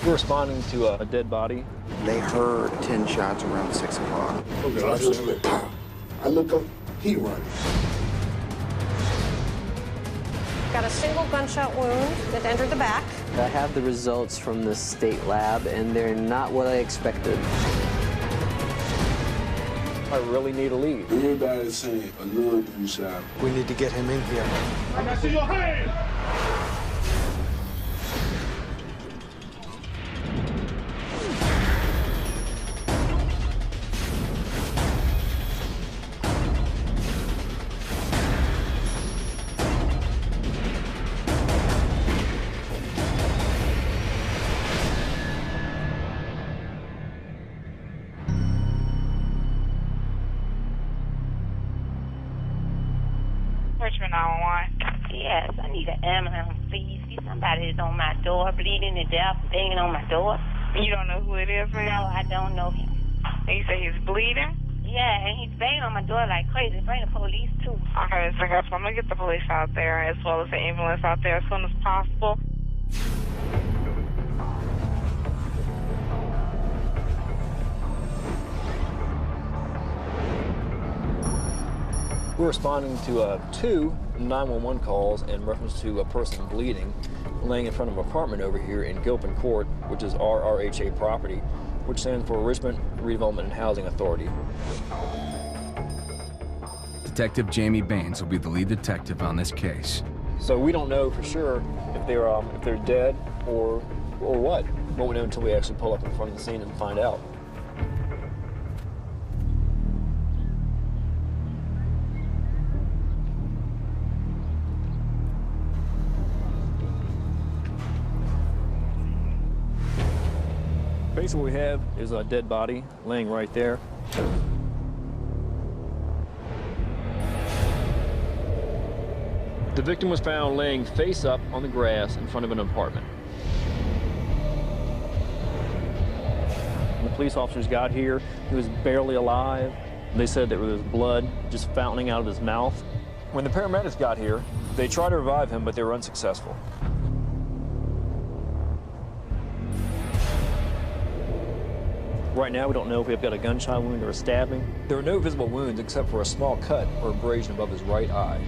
We're responding to a dead body. They heard 10 shots around 6 o'clock. So I just went, pow. I look up, he running. Got a single gunshot wound that entered the back. I have the results from the state lab, and they're not what I expected. I really need a lead. Everybody's saying a non-duty shot. We need to get him in here. Let me see your hand! Richmond 911. Yes, I need an ambulance, please. See, somebody is on my door, bleeding to death, banging on my door. You don't know who it is, ma'am? No, I don't know him. And you say he's bleeding? Yeah, and he's banging on my door like crazy. Bring the police, too. Okay, so I'm going to get the police out there as well as the ambulance out there as soon as possible. We're responding to two 911 calls in reference to a person bleeding, laying in front of an apartment over here in Gilpin Court, which is RRHA property, which stands for Richmond Redevelopment and Housing Authority. Detective Jamie Baines will be the lead detective on this case. So we don't know for sure if they're dead or what. We won't know until we actually pull up in front of the scene and find out. Basically what we have is a dead body laying right there. The victim was found laying face up on the grass in front of an apartment. When the police officers got here, he was barely alive. They said there was blood just fountaining out of his mouth. When the paramedics got here, they tried to revive him, but they were unsuccessful. Right now, we don't know if we've got a gunshot wound or a stabbing. There are no visible wounds except for a small cut or abrasion above his right eye.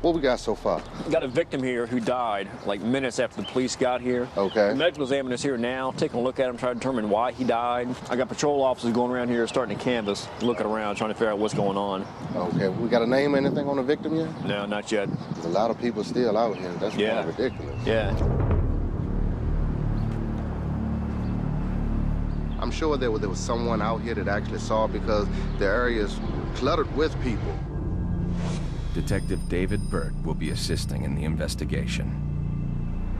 What we got so far? We got a victim here who died like minutes after the police got here. Okay. The medical examiner's here now, taking a look at him, trying to determine why he died. I got patrol officers going around here, starting to canvass, looking around, trying to figure out what's going on. Okay. We got a name or anything on the victim yet? No, not yet. There's a lot of people still out here. That's kind of ridiculous. Yeah. I'm sure there was someone out here that actually saw it because the area is cluttered with people. Detective David Burt will be assisting in the investigation.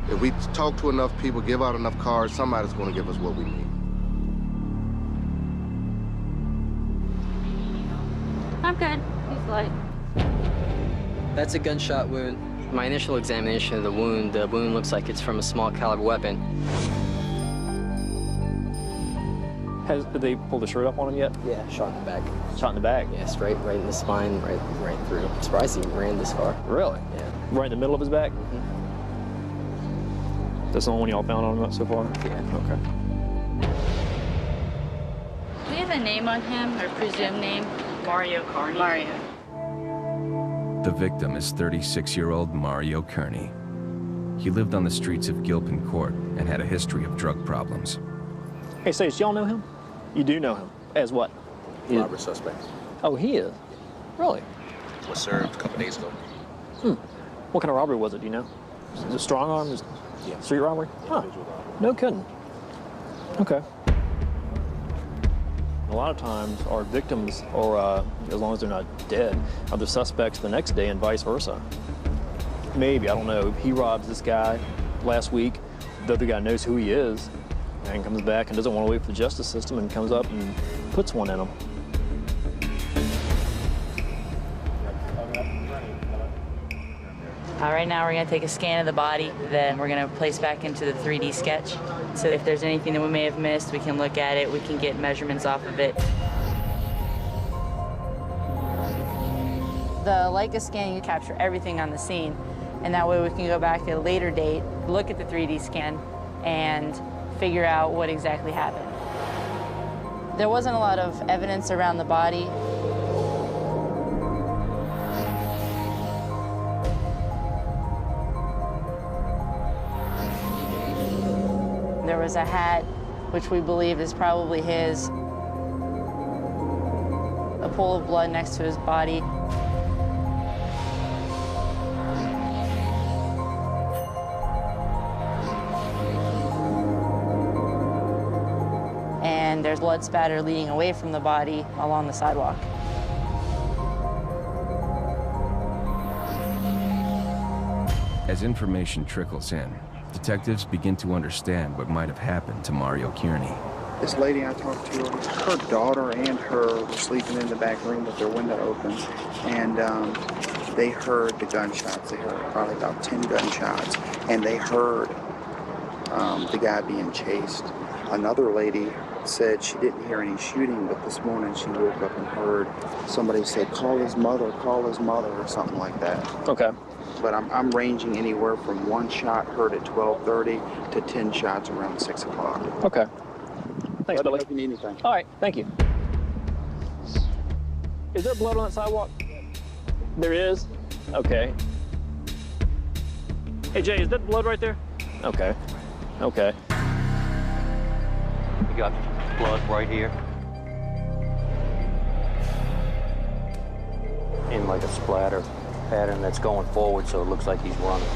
If we talk to enough people, give out enough cards, somebody's going to give us what we need. I'm good. He's light. That's a gunshot wound. My initial examination of the wound looks like it's from a small caliber weapon. Did they pull the shirt up on him yet? Yeah, shot in the back. Shot in the back? Yeah, straight right in the spine, right through. I'm surprised he ran this far. Really? Yeah. Right in the middle of his back? Mm-hmm. That's the only one y'all found on him so far? Yeah. Okay. Do we have a name on him, or presumed name? Mario Carney. Mario. The victim is 36-year-old Mario Kearney. He lived on the streets of Gilpin Court and had a history of drug problems. Hey, Sage, y'all know him? You do know him. As what? Robbery suspect. Oh, he is? Really? Was served a couple days ago. What kind of robbery was it, do you know? Is it strong arm? Yeah. Street robbery? Huh. No kidding. Okay. A lot of times, our victims, or as long as they're not dead, are the suspects the next day and vice versa. Maybe, I don't know. He robs this guy last week. The other guy knows who he is and comes back and doesn't want to wait for the justice system and comes up and puts one in him. Right now we're going to take a scan of the body, then we're going to place back into the 3D sketch. So if there's anything that we may have missed, we can look at it, we can get measurements off of it. The Leica scan, you capture everything on the scene, and that way we can go back at a later date, look at the 3D scan, and figure out what exactly happened. There wasn't a lot of evidence around the body. There was a hat, which we believe is probably his, a pool of blood next to his body. And there's blood spatter leading away from the body along the sidewalk. As information trickles in, detectives begin to understand what might have happened to Mario Kearney. This lady I talked to, her daughter and her were sleeping in the back room with their window open, and they heard the gunshots. They heard probably about 10 gunshots, and they heard the guy being chased. Another lady said she didn't hear any shooting, but this morning she woke up and heard somebody say, call his mother, or something like that. Okay. But I'm ranging anywhere from 1 shot heard at 12:30 to 10 shots around 6 o'clock. Okay. Thanks, Billy. If you need anything. All right, thank you. Is there blood on that sidewalk? There is? Okay. Hey, Jay, is that blood right there? Okay. Okay. You got blood right here. In like a splatter pattern that's going forward, so it looks like he's running.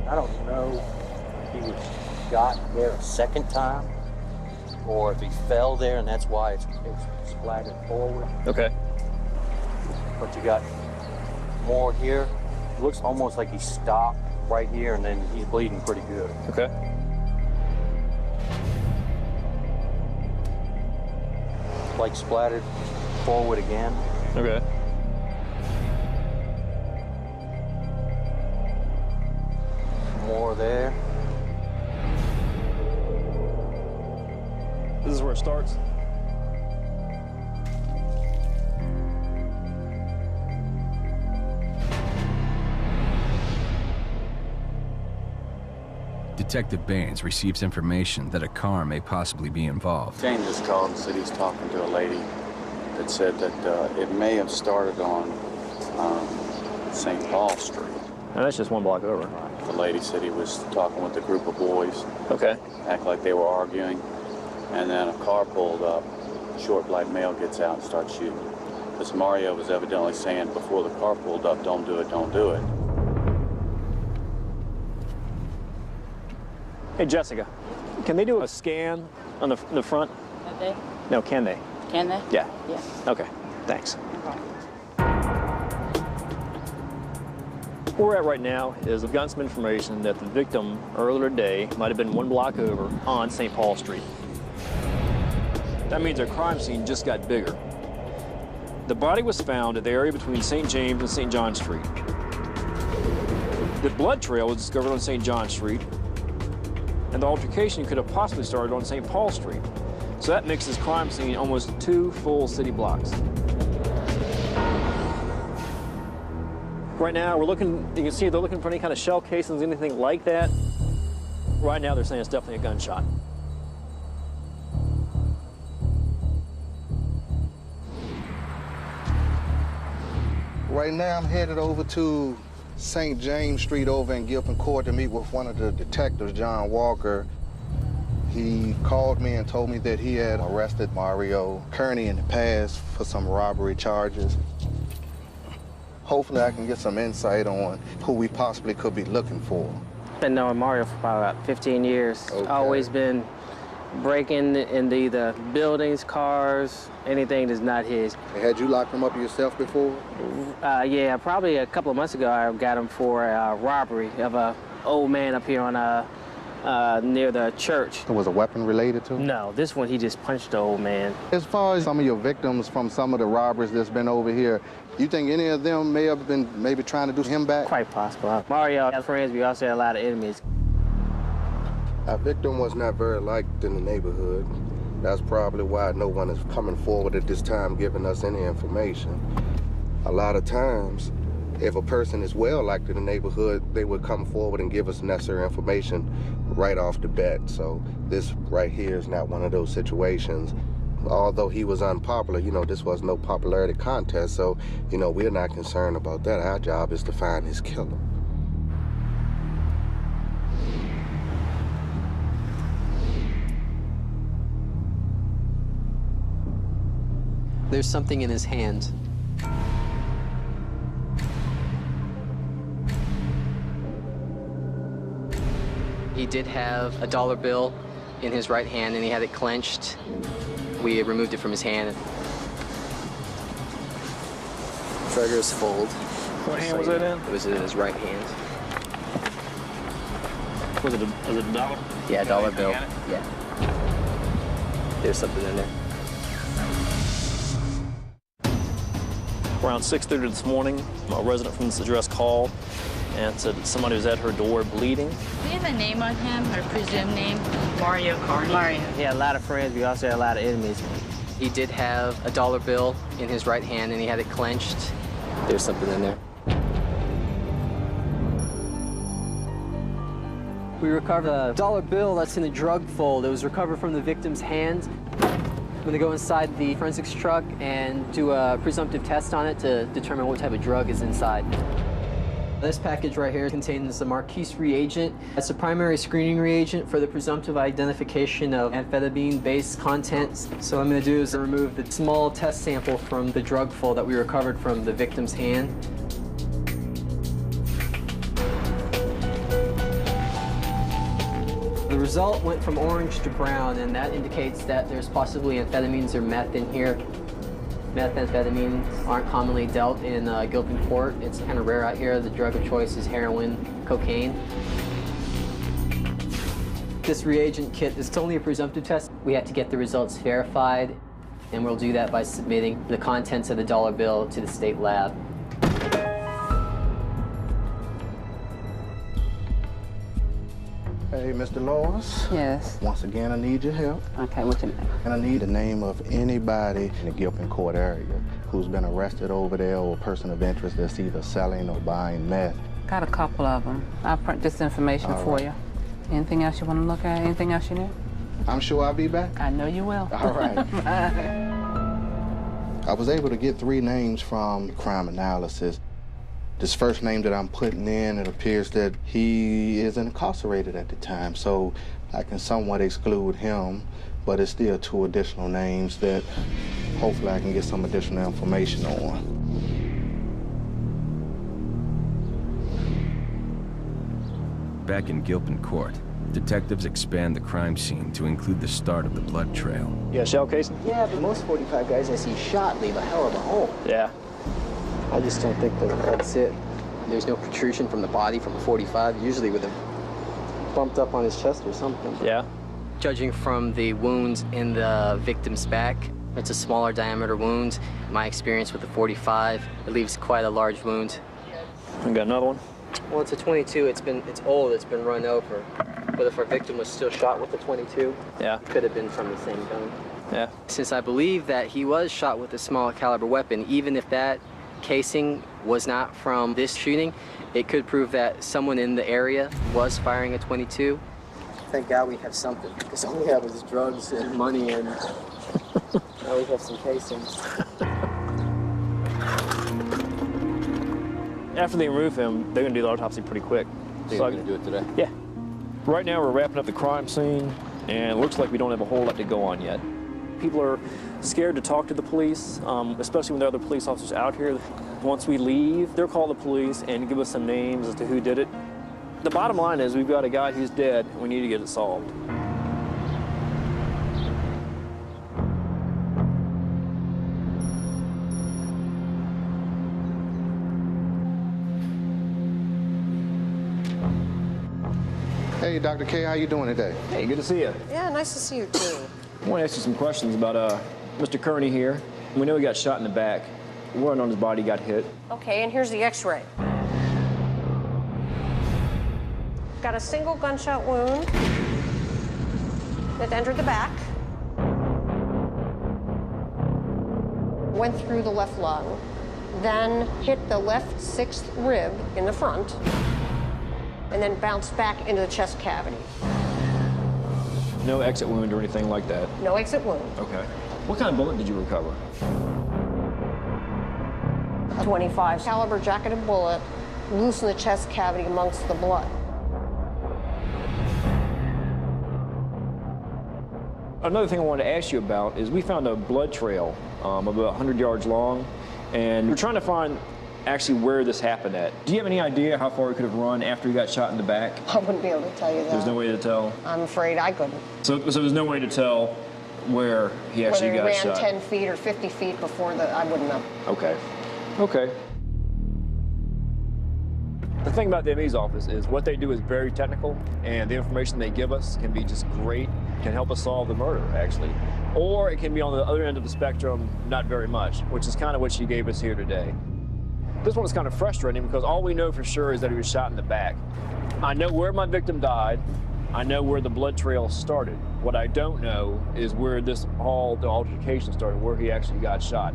I don't know if he was shot there a second time or if he fell there and that's why it's splattered forward. Okay. But you got more here. It looks almost like he stopped right here and then he's bleeding pretty good. Okay. Like splattered forward again. Okay. More there. This is where it starts? Detective Baines receives information that a car may possibly be involved. Jane just called and said he's talking to a lady that said that it may have started on St. Paul Street. And that's just 1 block over. The lady said he was talking with a group of boys. Okay. Act like they were arguing. And then a car pulled up. A short black male gets out and starts shooting. This Mario was evidently saying before the car pulled up, don't do it, don't do it. Hey, Jessica, can they do a scan on the front? Have they? No, can they? Can they? Yeah. Yeah. Okay, thanks. No problem. Where we're at right now is we've gotten some information that the victim earlier today might have been 1 block over on St. Paul Street. That means our crime scene just got bigger. The body was found at the area between St. James and St. John Street. The blood trail was discovered on St. John Street, and the altercation could have possibly started on St. Paul Street. So that makes this crime scene almost 2 full city blocks. Right now, we're looking, you can see they're looking for any kind of shell casings, anything like that. Right now, they're saying it's definitely a gunshot. Right now, I'm headed over to St. James Street over in Gilpin Court to meet with one of the detectives, John Walker. He called me and told me that he had arrested Mario Kearney in the past for some robbery charges. Hopefully I can get some insight on who we possibly could be looking for. Been knowing Mario for about 15 years. Okay. Always been breaking into either buildings, cars, anything that's not his. Had you locked him up yourself before? Yeah, probably a couple of months ago I got him for a robbery of a old man up here on near the church. Was a weapon related to? No, this one he just punched the old man. As far as some of your victims from some of the robberies that's been over here, you think any of them may have been maybe trying to do him back? Quite possible. Mario has friends, we also had a lot of enemies. Our victim was not very liked in the neighborhood. That's probably why no one is coming forward at this time giving us any information. A lot of times, if a person is well liked in the neighborhood, they would come forward and give us necessary information right off the bat. So this right here is not one of those situations. Although he was unpopular, you know, this was no popularity contest, so, you know, we're not concerned about that. Our job is to find his killer. There's something in his hand. He did have a dollar bill in his right hand, and he had it clenched. We removed it from his hand. Trigger's fold. What hand was that in? It was in his right hand. Was it a dollar? Yeah, dollar bill. Yeah. There's something in there. Around 6:30 this morning, a resident from this address called and said that somebody was at her door bleeding. Do you have a name on him, or presumed name? Mario Carney. Mario. He had a lot of friends, we also had a lot of enemies. He did have a dollar bill in his right hand, and he had it clenched. There's something in there. We recovered a dollar bill that's in a drug fold. It was recovered from the victim's hand. I'm gonna go inside the forensics truck and do a presumptive test on it to determine what type of drug is inside. This package right here contains the Marquise reagent. It's a primary screening reagent for the presumptive identification of amphetamine-based contents. So what I'm gonna do is remove the small test sample from the drug fold that we recovered from the victim's hand. The result went from orange to brown, and that indicates that there's possibly amphetamines or meth in here. Methamphetamines aren't commonly dealt in Gilpin Court. It's kind of rare out here. The drug of choice is heroin, cocaine. This reagent kit is only a presumptive test. We have to get the results verified, and we'll do that by submitting the contents of the dollar bill to the state lab. Hey, Mr. Lawrence. Yes. Once again, I need your help. Okay, what's your name? And I need the name of anybody in the Gilpin Court area who's been arrested over there, or a person of interest that's either selling or buying meth. Got a couple of them. I'll print this information for you. Anything else you want to look at? Anything else you need? I'm sure I'll be back. I know you will. All right. I was able to get 3 names from crime analysis. This first name that I'm putting in, it appears that he is incarcerated at the time, so I can somewhat exclude him, but it's still 2 additional names that hopefully I can get some additional information on. Back in Gilpin Court, detectives expand the crime scene to include the start of the blood trail. Yeah, shell casing? Yeah, but most 45 guys I see shot leave a hell of a hole. Yeah. I just don't think that that's it. There's no protrusion from the body from a 45, usually with a bumped up on his chest or something. Yeah. Judging from the wounds in the victim's back, it's a smaller diameter wound. My experience with the 45, it leaves quite a large wound. We got another one? Well, it's a 22. It's old. It's been run over. But if our victim was still shot with the 22, yeah, it could have been from the same gun. Yeah. Since I believe that he was shot with a small caliber weapon, even if that casing was not from this shooting, it could prove that someone in the area was firing a 22. Thank God we have something, because all we have is drugs and money, and now we have some casings. After they remove him, they're gonna do the autopsy pretty quick. So you're gonna do it today? Yeah. Right now we're wrapping up the crime scene, and it looks like we don't have a whole lot to go on yet. People are scared to talk to the police, especially when there are other police officers out here. Once we leave, they'll call the police and give us some names as to who did it. The bottom line is we've got a guy who's dead, and we need to get it solved. Hey, Dr. K, how you doing today? Hey, good to see you. Yeah, nice to see you too. I want to ask you some questions about Mr. Kearney here. We know he got shot in the back. Where on his body got hit. Okay, and here's the x-ray. Got a single gunshot wound that entered the back. went through the left lung, then hit the left 6th rib in the front, and then bounced back into the chest cavity. No exit wound or anything like that? No exit wound. Okay. What kind of bullet did you recover? A .25 caliber jacketed bullet loose in the chest cavity amongst the blood. Another thing I wanted to ask you about is we found a blood trail about 100 yards long, and we're trying to find actually where this happened at. Do you have any idea how far he could have run after he got shot in the back? I wouldn't be able to tell you that. There's no way to tell? I'm afraid I couldn't. So there's no way to tell where he actually got shot? Whether he ran 10 feet or 50 feet before I wouldn't know. Okay. Okay. The thing about the ME's office is what they do is very technical, and the information they give us can be just great, can help us solve the murder, actually. Or it can be on the other end of the spectrum, not very much, which is kind of what she gave us here today. This one is kind of frustrating because all we know for sure is that he was shot in the back. I know where my victim died. I know where the blood trail started. What I don't know is where the altercation started, where he actually got shot.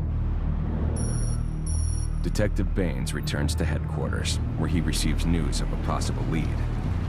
Detective Baines returns to headquarters, where he receives news of a possible lead.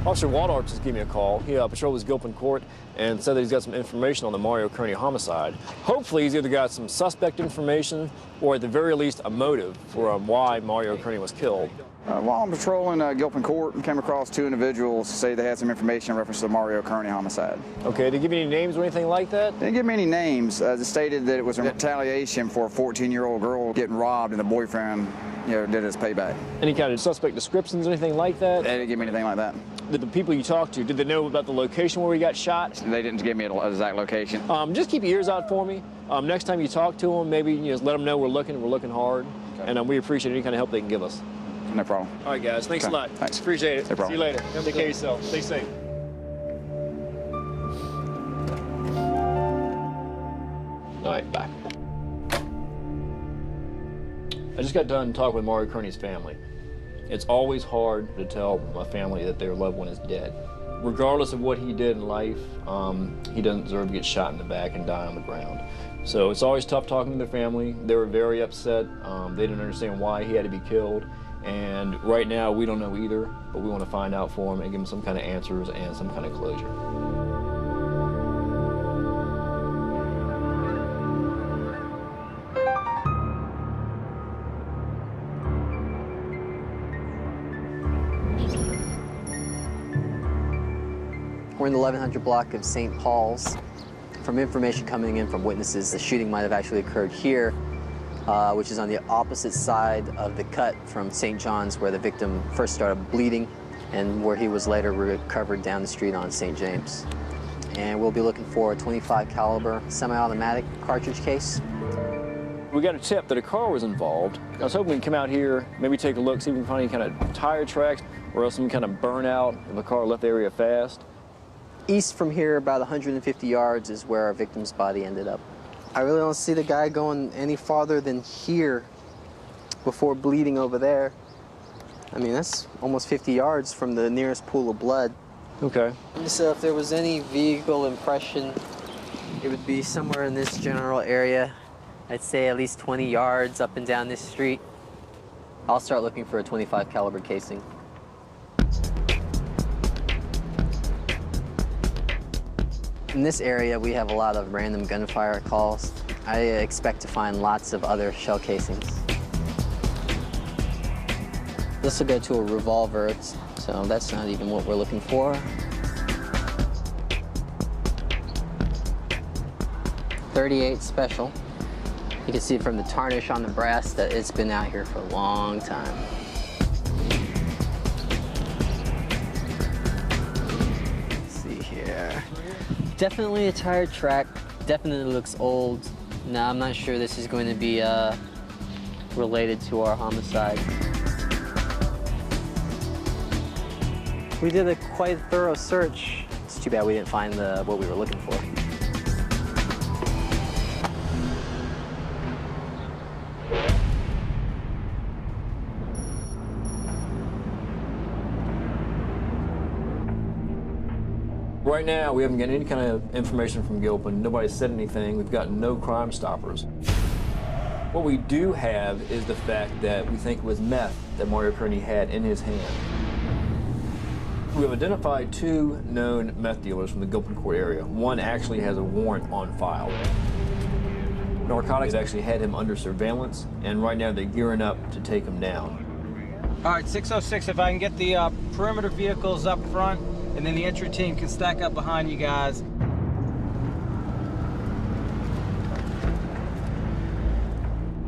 Officer Waldorf just gave me a call. He patrolled his Gilpin court and said that he's got some information on the Mario Kearney homicide. Hopefully he's either got some suspect information or at the very least a motive for why Mario Kearney was killed. While I'm patrolling Gilpin court, I came across 2 individuals who say they had some information in reference to the Mario Kearney homicide. Okay, did they give you any names or anything like that? They didn't give me any names. They stated that it was a retaliation for a 14-year-old girl getting robbed and the boyfriend, did it as payback. Any kind of suspect descriptions, anything like that? They didn't give me anything like that. Did the people you talked to, did they know about the location where he got shot? They didn't give me an exact location. Just keep your ears out for me. Next time you talk to them, maybe just let them know we're looking hard. Okay. And we appreciate any kind of help they can give us. No problem. All right, guys. Thanks a lot. Thanks. Appreciate it. No problem. See you later. Take care of yourself. Stay safe. All right, bye. I just got done talking with Mario Kearney's family. It's always hard to tell a family that their loved one is dead. Regardless of what he did in life, he doesn't deserve to get shot in the back and die on the ground. So it's always tough talking to their family. They were very upset. They didn't understand why he had to be killed. And right now, we don't know either, but we want to find out for him and give him some kind of answers and some kind of closure. We're in the 1100 block of St. Paul's. From information coming in from witnesses, the shooting might have actually occurred here, which is on the opposite side of the cut from St. John's, where the victim first started bleeding and where he was later recovered down the street on St. James. And we'll be looking for a .25 caliber semi-automatic cartridge case. We got a tip that a car was involved. I was hoping we'd come out here, maybe take a look, see if we can find any kind of tire tracks or else some kind of burnout if a car left the area fast. East from here, about 150 yards, is where our victim's body ended up. I really don't see the guy going any farther than here before bleeding over there. I mean, that's almost 50 yards from the nearest pool of blood. Okay. So if there was any vehicle impression, it would be somewhere in this general area. I'd say at least 20 yards up and down this street. I'll start looking for a .25 caliber casing. In this area, we have a lot of random gunfire calls. I expect to find lots of other shell casings. This will go to a revolver, so that's not even what we're looking for. .38 special. You can see from the tarnish on the brass that it's been out here for a long time. Let's see here. Definitely a tire track. Definitely looks old. No, I'm not sure this is going to be related to our homicide. We did a quite thorough search. It's too bad we didn't find what we were looking for. Right now, we haven't gotten any kind of information from Gilpin. Nobody's said anything. We've got no Crime Stoppers. What we do have is the fact that we think it was meth that Mario Kearney had in his hand. We have identified 2 known meth dealers from the Gilpin Court area. One actually has a warrant on file. Narcotics actually had him under surveillance, and right now they're gearing up to take him down. All right, 606, if I can get the perimeter vehicles up front, and then the entry team can stack up behind you guys.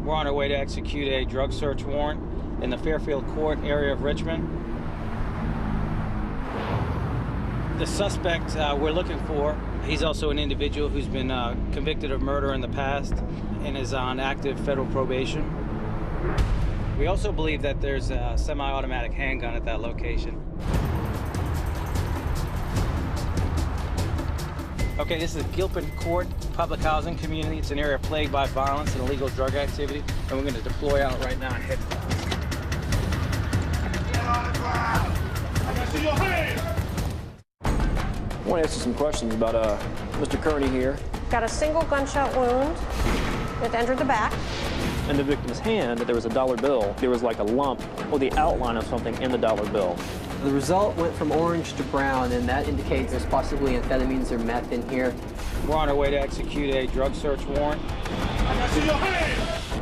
We're on our way to execute a drug search warrant in the Fairfield Court area of Richmond. The suspect we're looking for, he's also an individual who's been convicted of murder in the past and is on active federal probation. We also believe that there's a semi-automatic handgun at that location. Okay, this is the Gilpin Court public housing community. It's an area plagued by violence and illegal drug activity, and we're going to deploy out right now and head. See your hands! I want to ask you some questions about Mr. Kearney here. Got a single gunshot wound that entered the back. In the victim's hand, there was a dollar bill. There was like a lump or the outline of something in the dollar bill. The result went from orange to brown, and that indicates there's possibly amphetamines or meth in here. We're on our way to execute a drug search warrant. See your hands!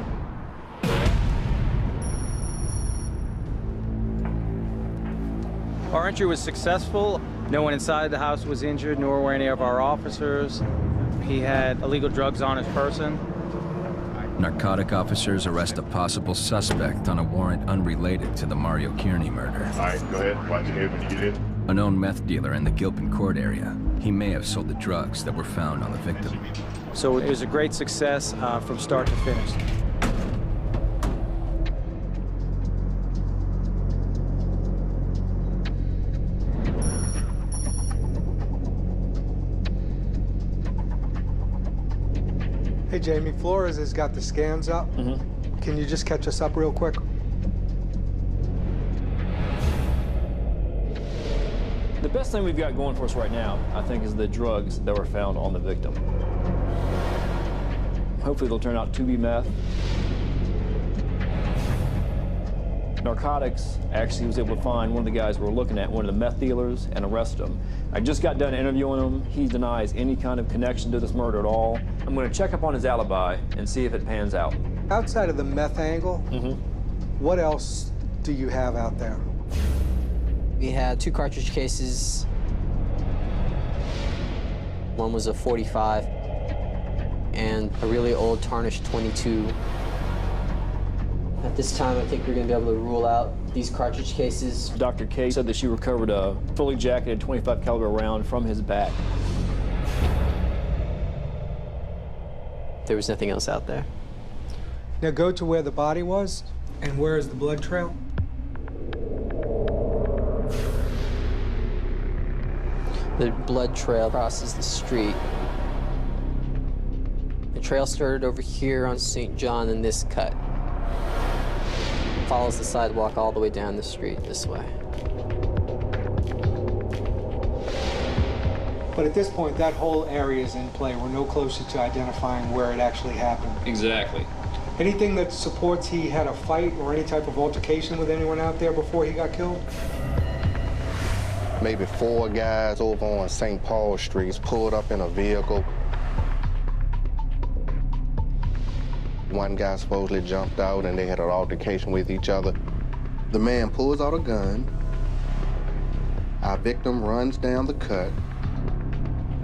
Our entry was successful. No one inside the house was injured, nor were any of our officers. He had illegal drugs on his person. Narcotic officers arrest a possible suspect on a warrant unrelated to the Mario Kearney murder. All right, go ahead. Watch your head when you get in. A known meth dealer in the Gilpin Court area. He may have sold the drugs that were found on the victim. So it was a great success from start to finish. Hey, Jamie, Flores has got the scans up. Can you just catch us up real quick? The best thing we've got going for us right now, I think, is the drugs that were found on the victim. Hopefully they'll turn out to be meth. Narcotics actually was able to find one of the guys we were looking at, one of the meth dealers, and arrest him. I just got done interviewing him. He denies any kind of connection to this murder at all. I'm going to check up on his alibi and see if it pans out. Outside of the meth angle, what else do you have out there? We had 2 cartridge cases. One was a .45 and a really old tarnished .22. At this time, I think we're going to be able to rule out these cartridge cases. Dr. K said that she recovered a fully jacketed .25 caliber round from his back. There was nothing else out there. Now go to where the body was, and where is the blood trail? The blood trail crosses the street. The trail started over here on St. John in this cut. Follows the sidewalk all the way down the street this way. But at this point, that whole area is in play. We're no closer to identifying where it actually happened. Exactly. Anything that supports he had a fight or any type of altercation with anyone out there before he got killed? Maybe 4 guys over on St. Paul Street pulled up in a vehicle. One guy supposedly jumped out and they had an altercation with each other. The man pulls out a gun. Our victim runs down the cut.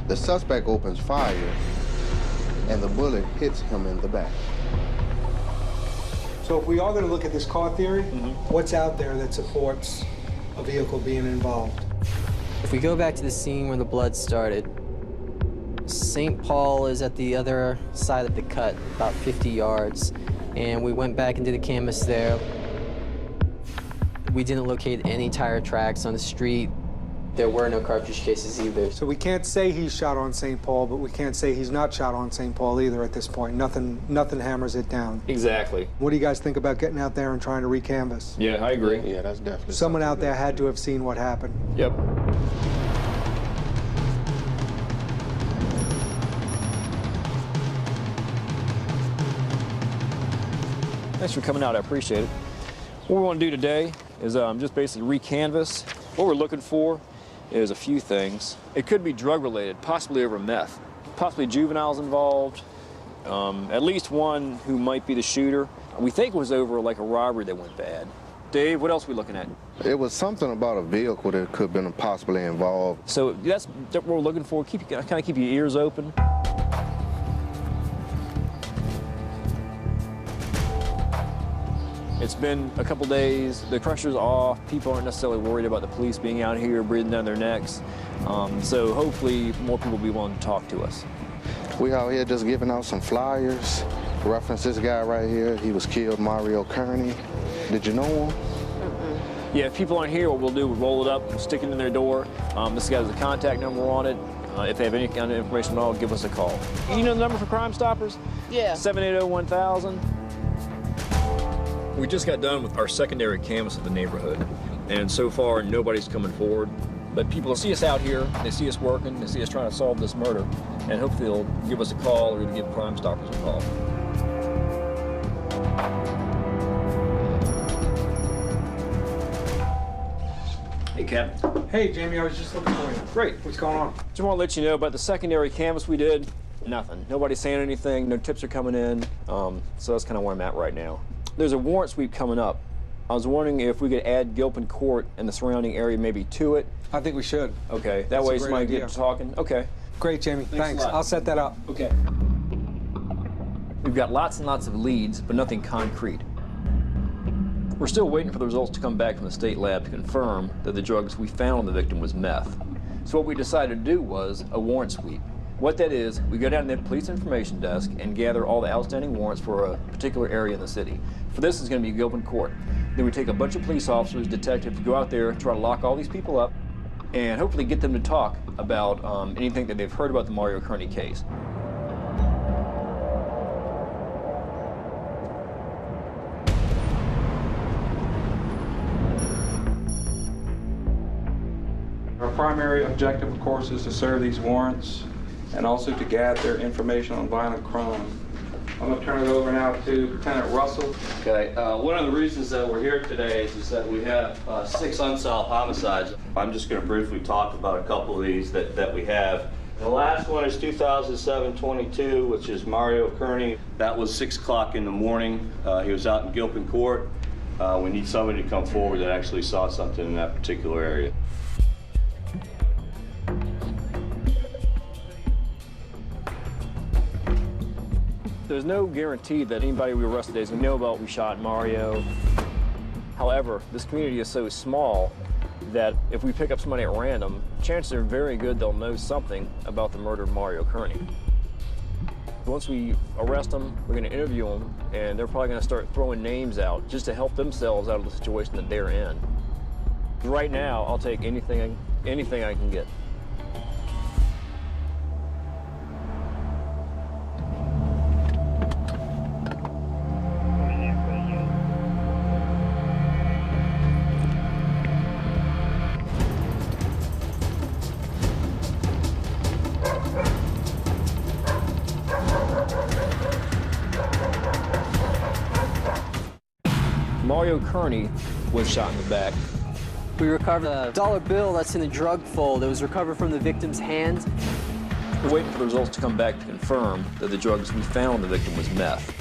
The suspect opens fire and the bullet hits him in the back. So if we are going to look at this car theory, what's out there that supports a vehicle being involved? If we go back to the scene where the blood started, St. Paul is at the other side of the cut, about 50 yards, and we went back into the canvas there. We didn't locate any tire tracks on the street. There were no cartridge cases either. So we can't say he's shot on St. Paul, but we can't say he's not shot on St. Paul either at this point. Nothing hammers it down. Exactly. What do you guys think about getting out there and trying to recanvass? Yeah, I agree. Yeah, that's definitely Someone out there had to have seen what happened. Yep. Thanks for coming out, I appreciate it. What we want to do today is just basically re-canvas. What we're looking for is a few things. It could be drug-related, possibly over meth, possibly juveniles involved, at least one who might be the shooter. We think it was over like a robbery that went bad. Dave, what else are we looking at? It was something about a vehicle that could have been possibly involved. So that's what we're looking for. Kind of keep your ears open. It's been a couple days, the pressure's off, people aren't necessarily worried about the police being out here breathing down their necks, so hopefully more people will be willing to talk to us. We out here just giving out some flyers, reference this guy right here, he was killed, Mario Kearney. Did you know him? Yeah, if people aren't here, what we'll do, we'll roll it up, we'll stick it in their door. This guy has a contact number on it. If they have any kind of information at all, give us a call. You know the number for Crime Stoppers? Yeah. 780-1000. We just got done with our secondary canvass of the neighborhood, and so far nobody's coming forward. But people will see us out here, they see us working, they see us trying to solve this murder, and hopefully they'll give us a call or give Crime Stoppers a call. Hey, Cap. Hey, Jamie, I was just looking for you. Great. What's going on? Just want to let you know about the secondary canvass we did. Nothing. Nobody's saying anything. No tips are coming in. So that's kind of where I'm at right now. There's a warrant sweep coming up. I was wondering if we could add Gilpin Court and the surrounding area maybe to it. I think we should. Okay. That way somebody get to talking. Okay. Great, Jamie. Thanks. a lot. I'll set that up. Okay. We've got lots and lots of leads, but nothing concrete. We're still waiting for the results to come back from the state lab to confirm that the drugs we found on the victim was meth. So what we decided to do was a warrant sweep. What that is, we go down to the police information desk and gather all the outstanding warrants for a particular area in the city. For this, it's going to be Gilpin Court. Then we take a bunch of police officers, detectives, go out there, try to lock all these people up, and hopefully get them to talk about anything that they've heard about the Mario Kearney case. Our primary objective, of course, is to serve these warrants and also to gather information on violent crime. I'm going to turn it over now to Lieutenant Russell. Okay, one of the reasons that we're here today is that we have 6 unsolved homicides. I'm just going to briefly talk about a couple of these that we have. The last one is 2007-22, which is Mario Kearney. That was 6 o'clock in the morning. He was out in Gilpin Court. We need somebody to come forward that actually saw something in that particular area. There's no guarantee that anybody we arrest today is going to know about we shot Mario. However, this community is so small that if we pick up somebody at random, chances are very good they'll know something about the murder of Mario Kearney. Once we arrest them, we're going to interview them, and they're probably going to start throwing names out just to help themselves out of the situation that they're in. Right now, I'll take anything I can get. Mario Kearney was shot in the back. We recovered a dollar bill that's in the drug fold. It was recovered from the victim's hand. We're waiting for the results to come back to confirm that the drugs we found on the victim was meth.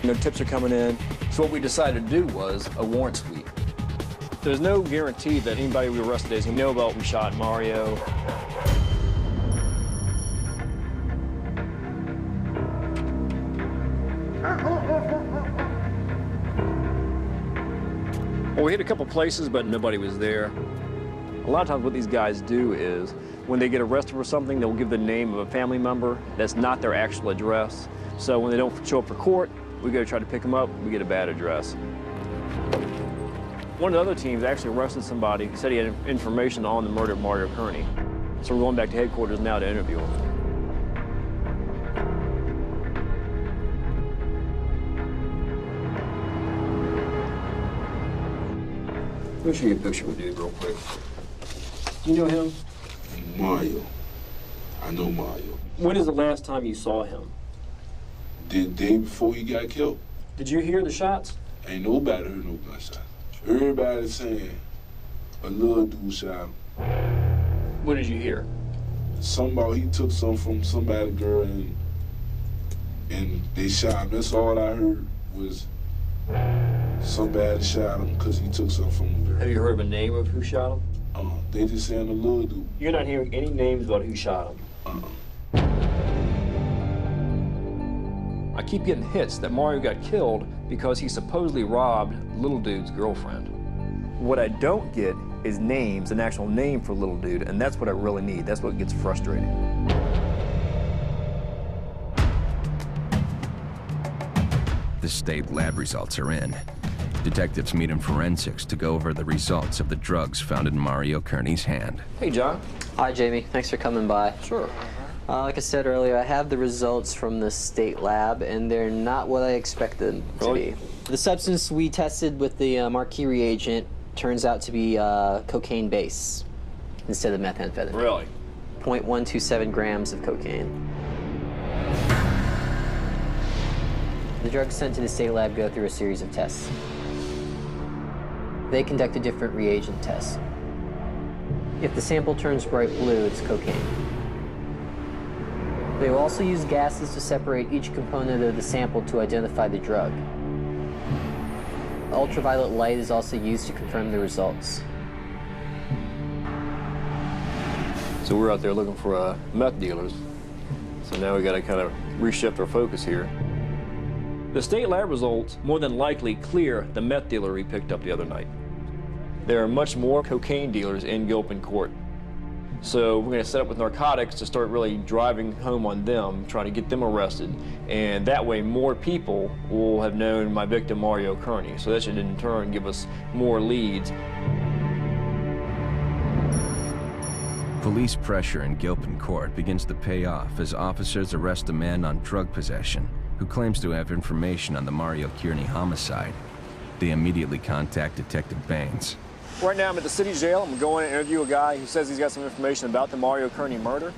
No tips are coming in, so what we decided to do was a warrant sweep. There's no guarantee that anybody we arrest today is going to know about we shot Mario. Well, we hit a couple places, but nobody was there. A lot of times what these guys do is, when they get arrested for something, they'll give the name of a family member that's not their actual address. So when they don't show up for court, we go try to pick them up, we get a bad address. One of the other teams actually arrested somebody, said he had information on the murder of Mario Kearney. So we're going back to headquarters now to interview him. Let me show you a picture of a dude real quick. Do you know him? Mario. I know Mario. When is the last time you saw him? The day before he got killed. Did you hear the shots? Ain't nobody heard no gunshots. Everybody saying a little dude shot him. What did you hear? Somebody, he took some from somebody's girl and they shot him. That's all I heard was somebody shot him because he took some from the girl. Have you heard of a name of who shot him? They just saying a little dude. You're not hearing any names about who shot him? I keep getting hits that Mario got killed because he supposedly robbed Little Dude's girlfriend. What I don't get is names, an actual name for Little Dude, and that's what I really need. That's what gets frustrating. The state lab results are in. Detectives meet in forensics to go over the results of the drugs found in Mario Kearney's hand. Hey, John. Hi, Jamie. Thanks for coming by. Sure. Like I said earlier, I have the results from the state lab, and they're not what I expected them to be. The substance we tested with the marquee reagent turns out to be cocaine base instead of methamphetamine. Really? 0.127 grams of cocaine. The drugs sent to the state lab go through a series of tests. They conduct a different reagent test. If the sample turns bright blue, it's cocaine. They will also use gases to separate each component of the sample to identify the drug. Ultraviolet light is also used to confirm the results. So we're out there looking for meth dealers. So now we got to kind of reshift our focus here. The state lab results more than likely clear the meth dealer we picked up the other night. There are much more cocaine dealers in Gilpin court. So we're going to set up with narcotics to start really driving home on them, trying to get them arrested. And that way more people will have known my victim, Mario Kearney. So that should in turn give us more leads. Police pressure in Gilpin court begins to pay off as officers arrest a man on drug possession who claims to have information on the Mario Kearney homicide. They immediately contact Detective Baines. Right now I'm at the city jail. I'm going to interview a guy who says he's got some information about the Mario Kearney murder.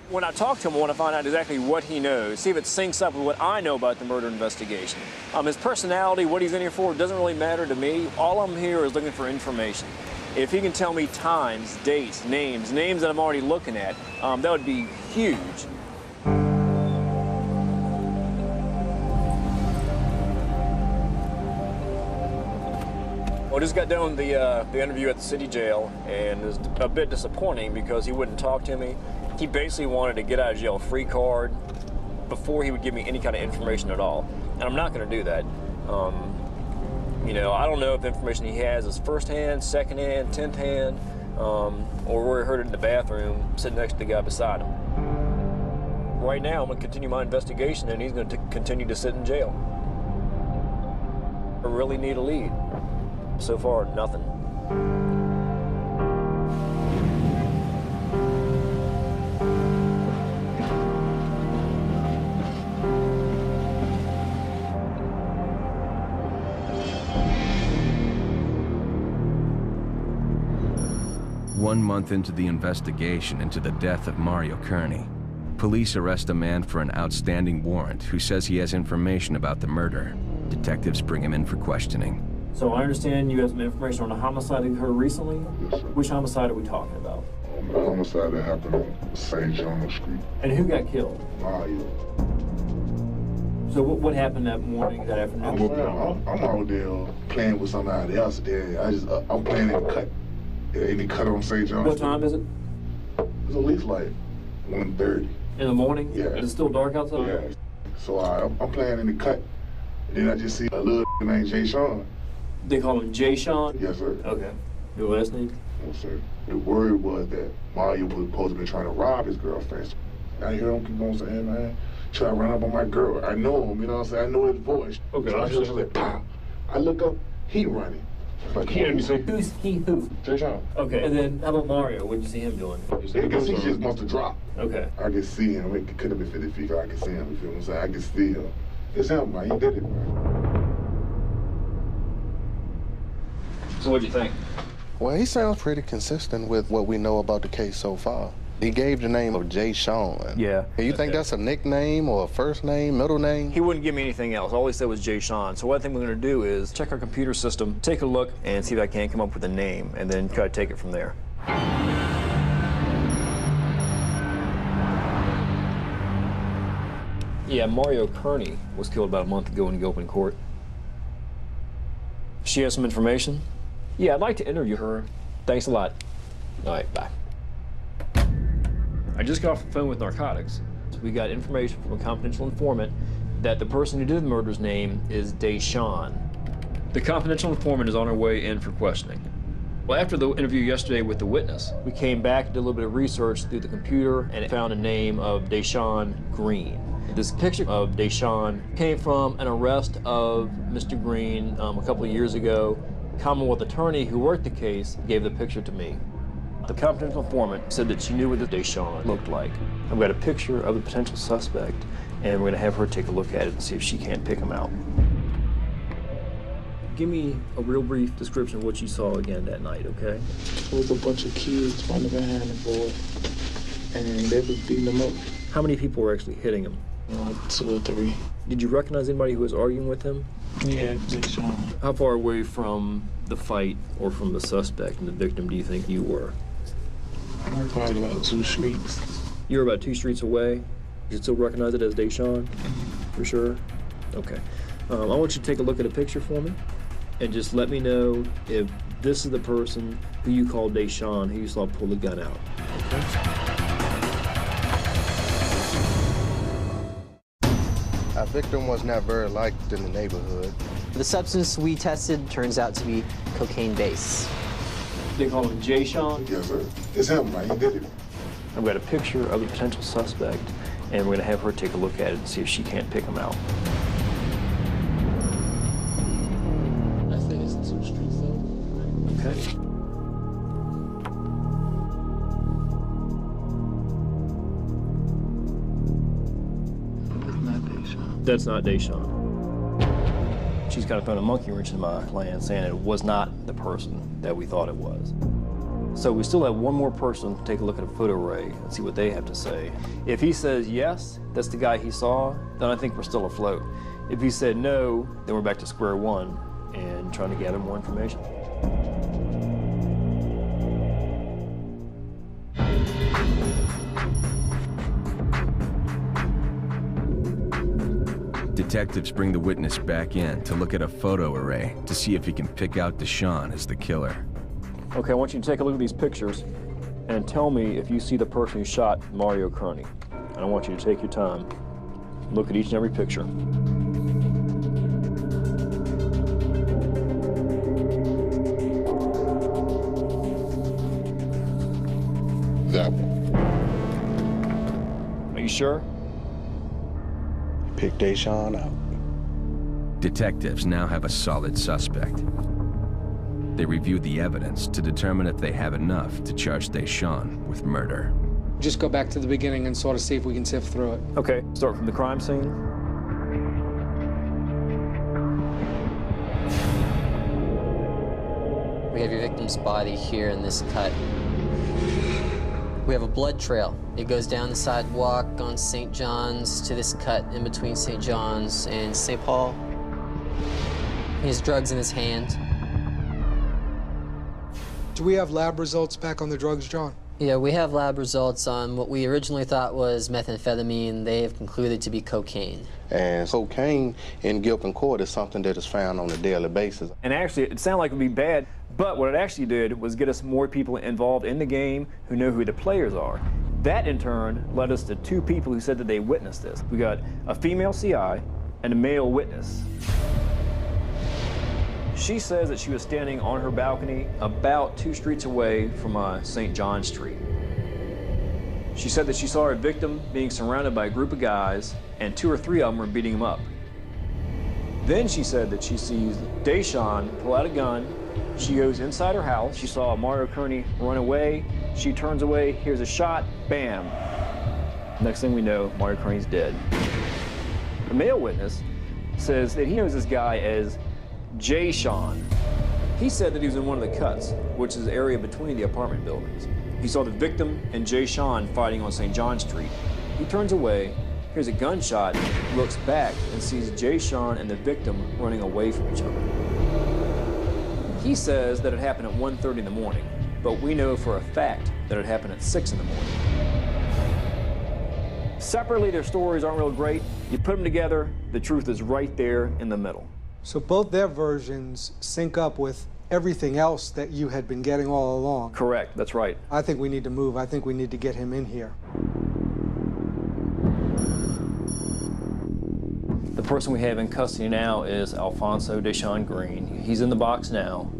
When I talk to him, I want to find out exactly what he knows, see if it syncs up with what I know about the murder investigation. His personality, what he's in here for, doesn't really matter to me. All I'm here is looking for information. If he can tell me times, dates, names that I'm already looking at, that would be huge. Well, just got done the interview at the city jail, and it was a bit disappointing because he wouldn't talk to me. He basically wanted to get out of jail free card before he would give me any kind of information at all, and I'm not going to do that. You know, I don't know if the information he has is first-hand, second-hand, 10th-hand, or where he heard it in the bathroom sitting next to the guy beside him. Right now, I'm going to continue my investigation, and he's going to continue to sit in jail. I really need a lead. So far, nothing. One month into the investigation into the death of Mario Kearney, police arrest a man for an outstanding warrant who says he has information about the murder. Detectives bring him in for questioning. So I understand you have some information on a homicide that occurred recently? Yes, sir. Which homicide are we talking about? The homicide that happened on St. John Street. And who got killed? Mario. So what happened that morning, that afternoon? I'm out there playing with somebody else there. I'm playing in the cut. In the cut on St. John Street. What time is it? It's at least like 1:30. In the morning? Yeah. Is it still dark outside? Yeah. So I'm playing in the cut. And then I just see a little named Sh00ting. They call him Sh00ting? Yes, sir. Okay. Your last name? No, sir. The word was that Mario was supposed to be trying to rob his girlfriend. I hear him keep on saying, man, try to run up on my girl. I know him, you know what I'm saying? I know his voice. Okay. So I just like, pow. I look up, he running. Like, he didn't say, Who's he who? Sh00ting. Okay. And then how about Mario? What did you see him doing? I guess he just must have dropped. Okay. I can see him. It could have been 50 feet. I can see him, you feel what I'm saying? I can see him. It's him, man. He did it, man. So what'd you think? Well, he sounds pretty consistent with what we know about the case so far. He gave the name of Sh00ting. Yeah. You think that's a nickname or a first name, middle name? He wouldn't give me anything else. All he said was Sh00ting. So what I think we're going to do is check our computer system, take a look, and see if I can't come up with a name, and then try to take it from there. Yeah, Mario Kearney was killed about a month ago in Gilpin court. She has some information? Yeah, I'd like to interview her. Thanks a lot. All right, bye. I just got off the phone with narcotics. We got information from a confidential informant that the person who did the murder's name is Deshawn. The confidential informant is on her way in for questioning. Well, after the interview yesterday with the witness, we came back, did a little bit of research through the computer, and found a name of Deshawn Green. This picture of Deshawn came from an arrest of Mr. Green a couple of years ago. Commonwealth attorney who worked the case gave the picture to me. The confidential informant said that she knew what the Deshawn looked like. I've got a picture of the potential suspect, and we're going to have her take a look at it and see if she can't pick him out. Give me a real brief description of what you saw again that night, okay? There was a bunch of kids running behind the boy, and they was beating him up. How many people were actually hitting him? 2 or 3. Did you recognize anybody who was arguing with him? Yeah, Deshawn. How far away from the fight or from the suspect and the victim do you think you were? Probably about 2 streets. You were about 2 streets away? You still recognize it as Deshawn? For sure? Okay. I want you to take a look at a picture for me and just let me know if this is the person who you called Deshawn, who you saw pull the gun out. Okay? Our victim was not very liked in the neighborhood. The substance we tested turns out to be cocaine base. They call him Sh00ting? Yes, sir. It's him, man. He did it. I've got a picture of the potential suspect, and we're going to have her take a look at it and see if she can't pick him out. I think it's 2 streets though. Okay. That's not Deshawn. She's kind of thrown a monkey wrench in my plan, saying it was not the person that we thought it was. So we still have one more person to take a look at a photo array and see what they have to say. If he says yes, that's the guy he saw, then I think we're still afloat. If he said no, then we're back to square one and trying to gather more information. Detectives bring the witness back in to look at a photo array to see if he can pick out Deshawn as the killer. Okay, I want you to take a look at these pictures and tell me if you see the person who shot Mario Kearney. And I want you to take your time, look at each and every picture. That one. Are you sure? Pick Deshawn out. Detectives now have a solid suspect. They review the evidence to determine if they have enough to charge Deshawn with murder. Just go back to the beginning and sort of see if we can sift through it. Okay, start from the crime scene. We have your victim's body here in this cut. We have a blood trail. It goes down the sidewalk on St. John's to this cut in between St. John's and St. Paul. He has drugs in his hand. Do we have lab results back on the drugs, John? Yeah, we have lab results on what we originally thought was methamphetamine. They have concluded to be cocaine. And cocaine in Gilpin court is something that is found on a daily basis. And actually, it sounded like it would be bad, but what it actually did was get us more people involved in the game who know who the players are. That, in turn, led us to 2 people who said that they witnessed this. We got a female CI and a male witness. She says that she was standing on her balcony about 2 streets away from St. John Street. She said that she saw her victim being surrounded by a group of guys, and 2 or 3 of them were beating him up. Then she said that she sees Deshawn pull out a gun. She goes inside her house. She saw Mario Kearney run away. She turns away, hears a shot, bam. Next thing we know, Mario Kearney's dead. The male witness says that he knows this guy as Sh00ting. He said that he was in one of the cuts, which is the area between the apartment buildings. He saw the victim and Sh00ting fighting on St. John Street. He turns away, hears a gunshot, looks back, and sees Sh00ting and the victim running away from each other. He says that it happened at 1:30 in the morning, but we know for a fact that it happened at 6 in the morning. Separately, their stories aren't real great. You put them together, the truth is right there in the middle. So both their versions sync up with everything else that you had been getting all along. Correct, that's right. I think we need to move. I think we need to get him in here. The person we have in custody now is Alfonso Deshawn Green. He's in the box now.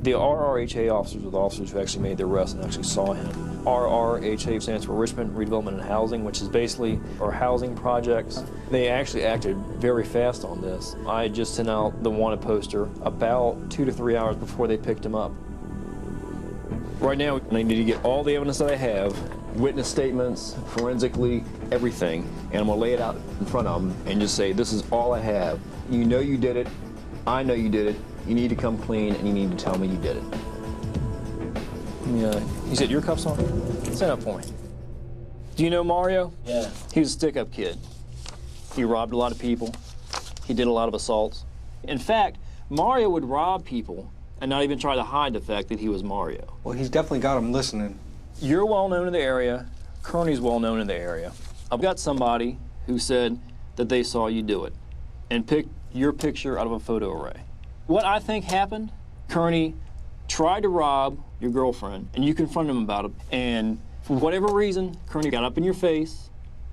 The RRHA officers were the officers who actually made the arrest and actually saw him. RRHA stands for Richmond Redevelopment and Housing, which is basically our housing projects. They actually acted very fast on this. I just sent out the wanted poster about 2 to 3 hours before they picked him up. Right now, I need to get all the evidence that I have, witness statements, forensically, everything, and I'm gonna lay it out in front of them and just say, this is all I have. You know you did it, I know you did it, you need to come clean and you need to tell me you did it. Yeah, you said your cuffs on? Stand up for me. Do you know Mario? Yeah. He was a stick-up kid. He robbed a lot of people. He did a lot of assaults. In fact, Mario would rob people and not even try to hide the fact that he was Mario. Well, he's definitely got him listening. You're well known in the area. Kearney's well known in the area. I've got somebody who said that they saw you do it and picked your picture out of a photo array. What I think happened, Kearney tried to rob your girlfriend and you confronted him about it, and for whatever reason, Kearney got up in your face.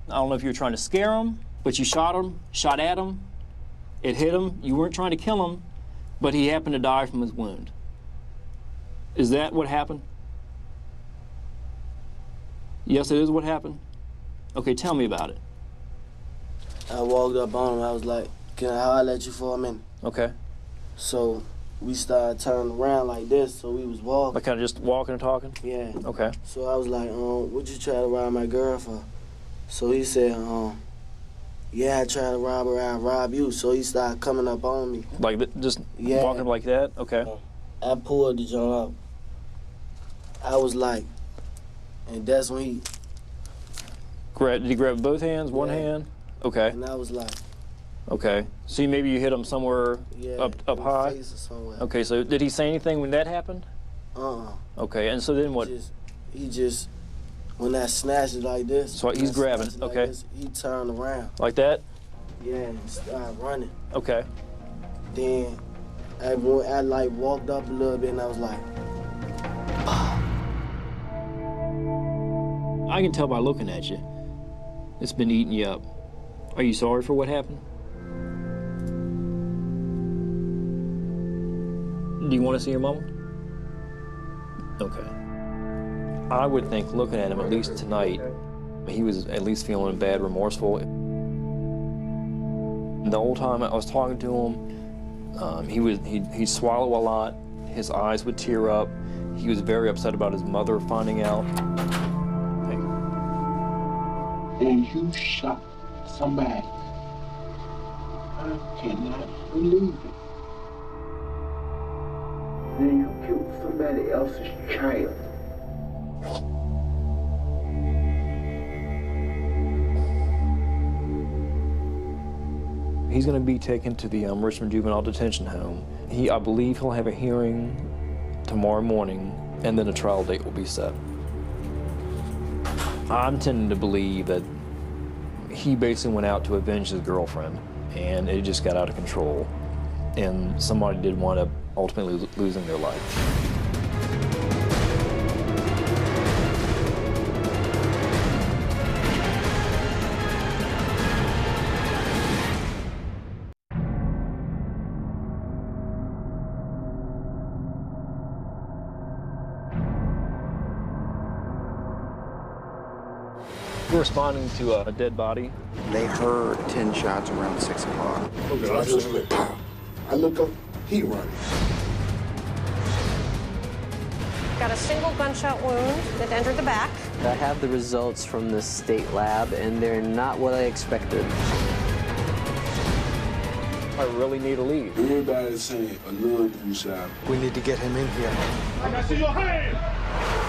I don't know if you were trying to scare him, but you shot at him. It hit him. You weren't trying to kill him, but he happened to die from his wound. Is that what happened? Yes, it is what happened? Okay, tell me about it. I walked up on him. I was like, can I holler at you for a minute? Okay. So we started turning around like this, so we was walking. Like kind of just walking and talking? Yeah. Okay. So I was like, what you try to rob my girl for? So he said, yeah, I tried to rob her, I rob you. So he started coming up on me. Like just walking like that? Okay. I pulled the joint up. I was like, and that's when he... Did he grab both hands, one hand? Okay. And I was like... Okay. So maybe you hit him somewhere up high? Face or somewhere. Okay, so did he say anything when that happened? Okay, and so then what? He just, when I snatched it like this... So he's grabbing, okay. Like this, he turned around. Like that? Yeah, and started running. Okay. Then I like walked up a little bit and I was like... I can tell by looking at you. It's been eating you up. Are you sorry for what happened? Do you want to see your mama? Okay. I would think looking at him, at least tonight, he was at least feeling bad, remorseful. The whole time I was talking to him, he'd swallow a lot. His eyes would tear up. He was very upset about his mother finding out. And you shot somebody. I cannot believe it. Then you killed somebody else's child. He's going to be taken to the Richmond Juvenile Detention Home. I believe he'll have a hearing tomorrow morning, and then a trial date will be set. I'm tending to believe that he basically went out to avenge his girlfriend, and it just got out of control, and somebody did wind up ultimately losing their life. We're responding to a dead body. They heard 10 shots around 6 o'clock. Okay, I just went, I look up, he running. Got a single gunshot wound that entered the back. I have the results from the state lab, and they're not what I expected. I really need a lead. Everybody's saying a little dude shot him. We need to get him in here. I see your hand!